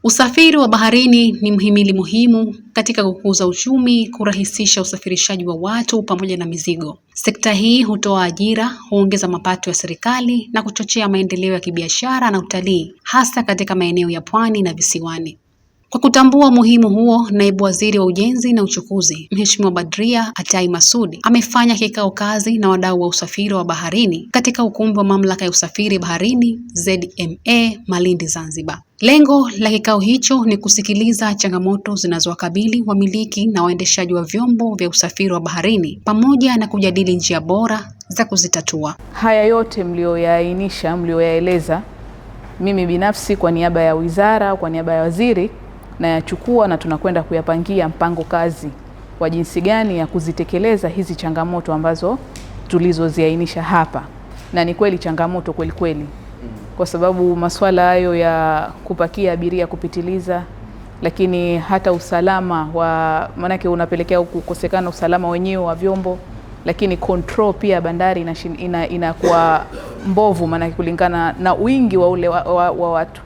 Usafiri wa baharini ni mhimili muhimu katika kukuza uchumi, kurahisisha usafirishaji wa watu pamoja na mizigo. Sekta hii hutoa ajira, huongeza mapato ya serikali na kuchochea maendeleo ya kibiashara na utalii, hasa katika maeneo ya pwani na visiwani. Kwa kutambua umuhimu huo, Naibu Waziri wa Ujenzi na Uchukuzi, Mheshimiwa Badria Atai Masudi, amefanya kikao kazi na wadau wa usafiri wa baharini katika ukumbi wa Mamlaka ya Usafiri Baharini ZMA Malindi, Zanzibar. Lengo la kikao hicho ni kusikiliza changamoto zinazowakabili wamiliki na waendeshaji wa vyombo vya usafiri wa baharini pamoja na kujadili njia bora za kuzitatua. Haya yote mlioyaainisha, mlioyaeleza, mimi binafsi kwa niaba ya wizara, kwa niaba ya waziri, na yachukua na tunakwenda kuyapangia mpango kazi kwa jinsi gani ya kuzitekeleza hizi changamoto ambazo tulizoziainisha hapa. Na ni kweli changamoto kweli kweli, kwa sababu masuala hayo ya kupakia abiria kupitiliza, lakini hata usalama wa, manake unapelekea kukosekana usalama wenyewe wa vyombo, lakini control pia bandari inakuwa mbovu, manake kulingana na wingi wa ule wa watu.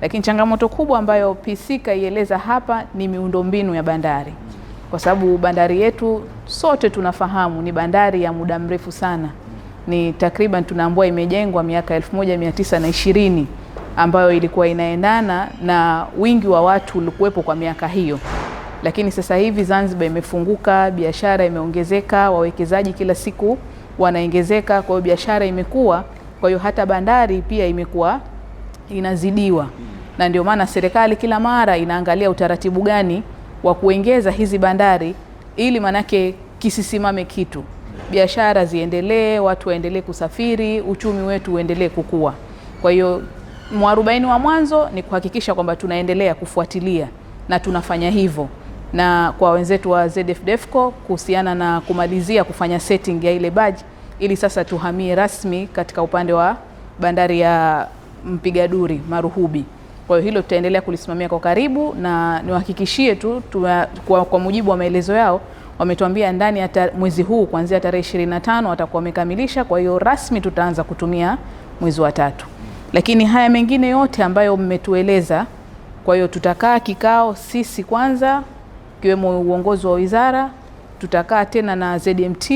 Lakini changamoto kubwa ambayo PC kaieleza hapa ni miundombinu ya bandari, kwa sababu bandari yetu sote tunafahamu ni bandari ya muda mrefu sana. Ni takriban tunaambua imejengwa miaka 1920 ambayo ilikuwa inaendana na wingi wa watu ulikuwepo kwa miaka hiyo. Lakini sasa hivi Zanzibar imefunguka, biashara imeongezeka, wawekezaji kila siku wanaongezeka, kwa hiyo biashara imekuwa, kwa hiyo hata bandari pia imekuwa inazidiwa. Na ndio maana serikali kila mara inaangalia utaratibu gani wa kuongeza hizi bandari ili manake kisisimame kitu. Biashara ziendelee, watu waendelee kusafiri, uchumi wetu uendelee kukua. Kwa hiyo mwarobaini wa mwanzo ni kuhakikisha kwamba tunaendelea kufuatilia na tunafanya hivyo. Na kwa wenzetu wa ZFDEFCO kuhusiana na kumalizia kufanya setting ya ile badge ili sasa tuhamie rasmi katika upande wa bandari ya Mpigaduri Maruhubi. Kwa hiyo hilo tutaendelea kulisimamia kwa karibu, na niwahakikishie tu kwa mujibu wa maelezo yao wametuambia ndani ya mwezi huu kuanzia tarehe 25 watakuwa wamekamilisha. Kwa hiyo rasmi tutaanza kutumia mwezi wa 3. Lakini haya mengine yote ambayo mmetueleza, kwa hiyo tutakaa kikao sisi kwanza, kiwemo uongozi wa wizara, tutakaa tena na ZMT,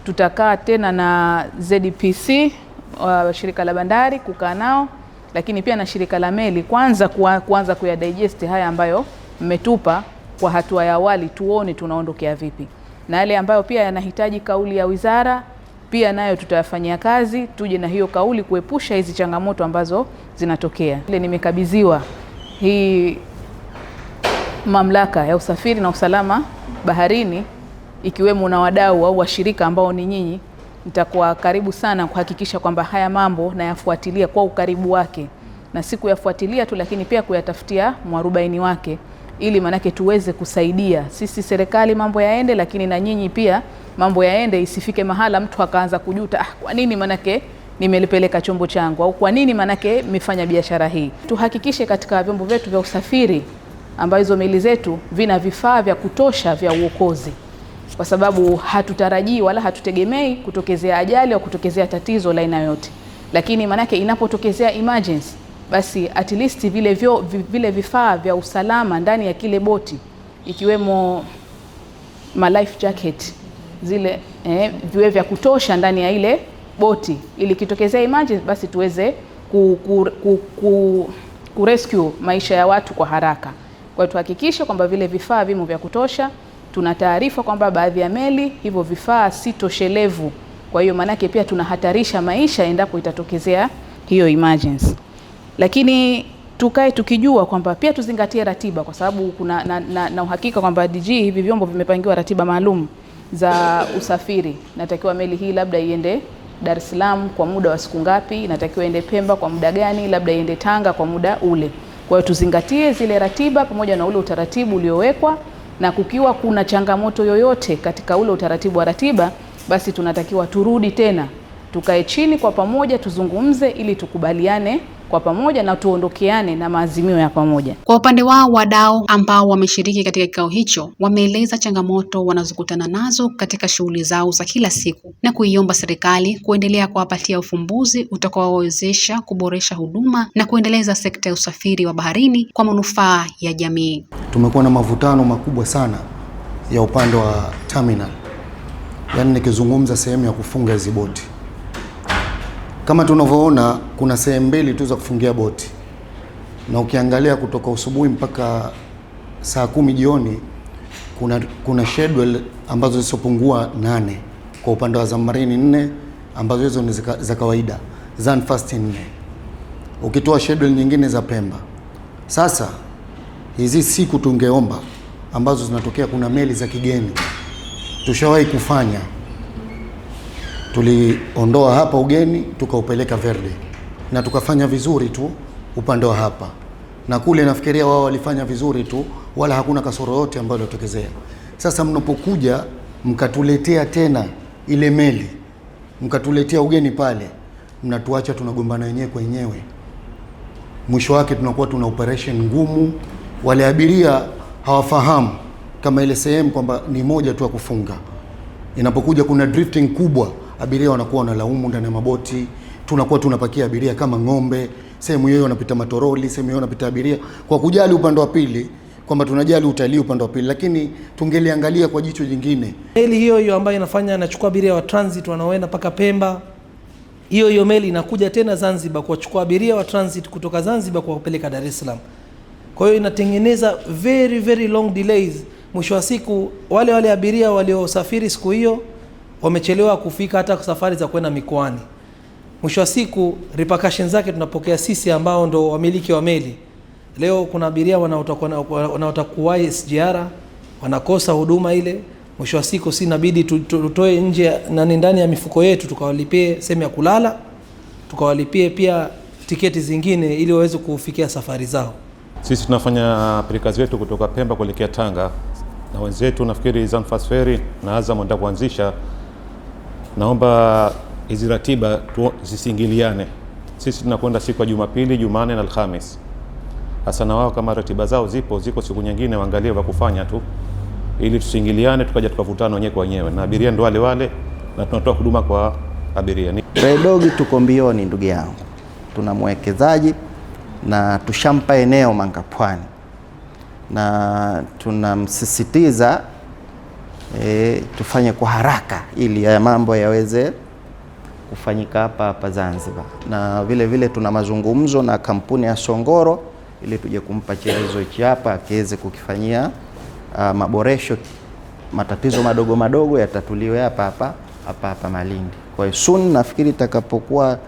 tutakaa tena na ZPC shirika la bandari kukaa nao, lakini pia na shirika la meli kuanza kuyadigest haya ambayo mmetupa kwa hatua ya awali, tuone tunaondokea vipi. Na yale ambayo pia yanahitaji kauli ya wizara pia nayo tutayafanyia kazi, tuje na hiyo kauli kuepusha hizi changamoto ambazo zinatokea. Ile nimekabidhiwa hii mamlaka ya usafiri na usalama baharini, ikiwemo na wadau au washirika ambao ni nyinyi, nitakuwa karibu sana kuhakikisha kwamba haya mambo na yafuatilia kwa ukaribu wake, na si kuyafuatilia tu lakini pia kuyatafutia mwarobaini wake, ili manake tuweze kusaidia sisi serikali mambo yaende, lakini na nyinyi pia mambo yaende, isifike mahala mtu akaanza kujuta, kwa nini manake nimelipeleka chombo changu, au kwa nini manake nimefanya biashara hii. Tuhakikishe katika vyombo vyetu vya usafiri ambazo meli zetu vina vifaa vya kutosha vya uokozi, kwa sababu hatutarajii wala hatutegemei kutokezea ajali au kutokezea tatizo la aina yote. Lakini manake inapotokezea emergency, basi at least vile vifaa vya usalama ndani ya kile boti, ikiwemo life jacket zile viwe vya kutosha ndani ya ile boti, ili kitokezea emergency basi tuweze ku rescue maisha ya watu kwa haraka. Kwa hiyo tuhakikishe kwamba vile vifaa vimo vya kutosha. Tuna taarifa kwamba baadhi ya meli hivyo vifaa si toshelevu, kwa hiyo manake pia tunahatarisha maisha endapo itatokezea hiyo emergency. Lakini tukae tukijua kwamba pia tuzingatie ratiba, kwa sababu kuna na uhakika kwamba DG hivi vyombo vimepangiwa ratiba maalum za usafiri. Natakiwa meli hii labda iende Dar es Salaam kwa muda wa siku ngapi, natakiwa iende Pemba kwa muda gani, labda iende Tanga kwa muda ule. Kwa hiyo tuzingatie zile ratiba pamoja na ule utaratibu uliowekwa, na kukiwa kuna changamoto yoyote katika ule utaratibu wa ratiba, basi tunatakiwa turudi tena tukae chini kwa pamoja tuzungumze ili tukubaliane kwa pamoja na tuondokeane na maazimio ya pamoja. Kwa upande wao, wadau ambao wameshiriki katika kikao hicho wameeleza changamoto wanazokutana nazo katika shughuli zao za kila siku na kuiomba serikali kuendelea kuwapatia ufumbuzi utakaowawezesha kuboresha huduma na kuendeleza sekta ya usafiri wa baharini kwa manufaa ya jamii. Tumekuwa na mavutano makubwa sana ya upande wa terminal. Yaani nikizungumza sehemu ya kufunga hizo boti. Kama tunavyoona kuna sehemu mbili tu za kufungia boti. Na ukiangalia kutoka asubuhi mpaka saa 10 jioni kuna schedule ambazo zisopungua 8 kwa upande wa Zamarini 4 ambazo hizo ni za kawaida, Zanfast 4. Ukitoa schedule nyingine za Pemba. Sasa hizi siku tungeomba ambazo zinatokea kuna meli za kigeni. Tushawahi kufanya. Tuliondoa hapa ugeni tukaupeleka Verde na tukafanya vizuri tu upande wa hapa. Na kule nafikiria wao walifanya vizuri tu, wala hakuna kasoro yote ambayo ilitokezea. Sasa mnapokuja mkatuletea tena ile meli, mkatuletea ugeni pale, mnatuacha tunagombana wenyewe kwa wenyewe. Mwisho wake tunakuwa tuna operation ngumu. Wale abiria hawafahamu kama ile sehemu kwamba ni moja tu ya kufunga. Inapokuja kuna drifting kubwa, abiria wanakuwa wanalaumu ndani ya maboti. Tunakuwa tunapakia abiria kama ng'ombe. Sehemu hiyo wanapita matoroli, sehemu hiyo wanapita abiria kwa kujali upande wa pili, kwamba tunajali utalii upande wa pili, lakini tungeliangalia kwa jicho jingine. Meli hiyo ambayo inachukua abiria wa transit wanaoenda mpaka Pemba. Hiyo meli inakuja tena Zanzibar kuwachukua abiria wa transit kutoka Zanzibar kuwapeleka Dar es Salaam. Kwa hiyo inatengeneza very very long delays. Mwisho wa siku wale abiria waliosafiri siku hiyo wamechelewa kufika hata safari za kwenda mikoani. Mwisho wa siku repercussions zake tunapokea sisi ambao ndo wamiliki wa meli. Leo kuna abiria wanaotakuwa SGR wanakosa huduma ile. Mwisho wa siku si inabidi tutoe nje na ndani ya mifuko yetu tukawalipie sehemu ya kulala, tukawalipie pia tiketi zingine ili waweze kufikia safari zao. Sisi tunafanya pilika zetu kutoka Pemba kuelekea Tanga na wenzetu nafikiri Zanfast Ferry na Azam wanataka kuanzisha. Naomba hizi ratiba zisingiliane. Sisi tunakwenda siku ya Jumapili, Jumanne na Alhamis. Hasa na wao kama ratiba zao ziko siku nyingine waangalie wa kufanya tu ili tusingiliane tukaja tukavutana wenyewe kwa wenyewe. Na abiria ndo wale na tunatoa huduma kwa abiria. Red Dog tuko mbioni ndugu yangu. Tuna mwekezaji na tushampa eneo Mangapwani. Na tunamsisitiza tufanye kwa haraka ili haya mambo yaweze kufanyika hapa Zanzibar. Na vile vile tuna mazungumzo na kampuni ya Songoro ili tuje kumpa chezo hichi hapa akiweze kukifanyia maboresho. Matatizo madogo yatatuliwe hapa Malindi. Kwa hiyo soon nafikiri itakapokuwa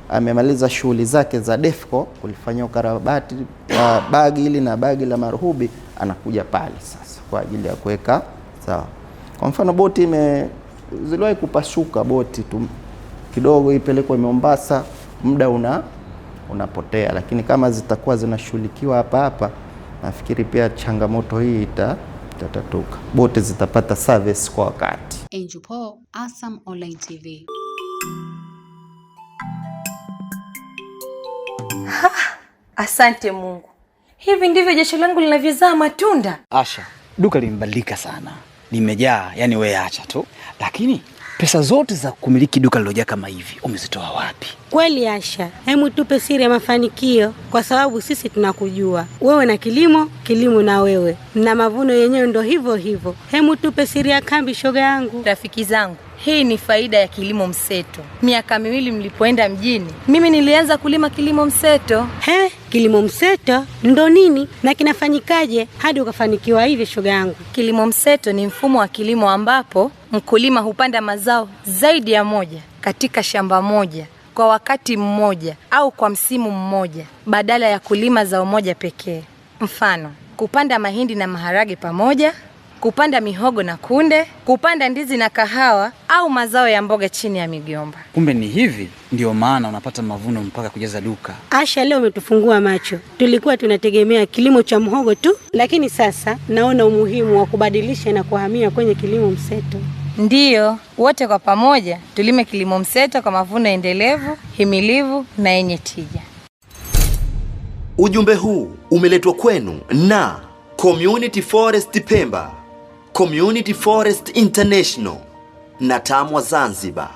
amemaliza shughuli zake za Defco kulifanyia ukarabati bagi ili na bagi la Maruhubi, anakuja pale sasa kwa ajili ya kuweka sawa. Kwa mfano boti ziliwahi kupasuka boti tu kidogo ipelekwe Mombasa, muda unapotea, lakini kama zitakuwa zinashughulikiwa hapa nafikiri pia changamoto hii itatatuka. Boti zitapata service kwa wakati. Angel Paul, Asam Online TV. Asante Mungu. Hivi ndivyo jasho langu linavyozaa matunda. Asha, duka limebadilika sana. Limejaa, yani wewe acha tu. Lakini pesa zote za kumiliki duka lilojaa kama hivi umezitoa wapi? Kweli Asha, hemu tupe siri ya mafanikio kwa sababu sisi tunakujua. Wewe na kilimo na wewe. Na mavuno yenyewe ndo hivyo. Hemu tupe siri ya kambi shoga yangu. Rafiki zangu, hii ni faida ya kilimo mseto. Miaka 2 mlipoenda mjini, mimi nilianza kulima kilimo mseto. Kilimo mseto ndo nini na kinafanyikaje hadi ukafanikiwa hivi shoga yangu? Kilimo mseto ni mfumo wa kilimo ambapo mkulima hupanda mazao zaidi ya moja katika shamba moja kwa wakati mmoja au kwa msimu mmoja badala ya kulima zao moja pekee. Mfano, kupanda mahindi na maharage pamoja, kupanda mihogo na kunde, kupanda ndizi na kahawa au mazao ya mboga chini ya migomba. Kumbe ni hivi ndio maana unapata mavuno mpaka kujaza duka. Asha, leo umetufungua macho. Tulikuwa tunategemea kilimo cha mhogo tu, lakini sasa naona umuhimu wa kubadilisha na kuhamia kwenye kilimo mseto. Ndiyo, wote kwa pamoja tulime kilimo mseto kwa mavuno endelevu, himilivu na yenye tija. Ujumbe huu umeletwa kwenu na Community Forest Pemba, Community Forest International na TAMWA Zanzibar.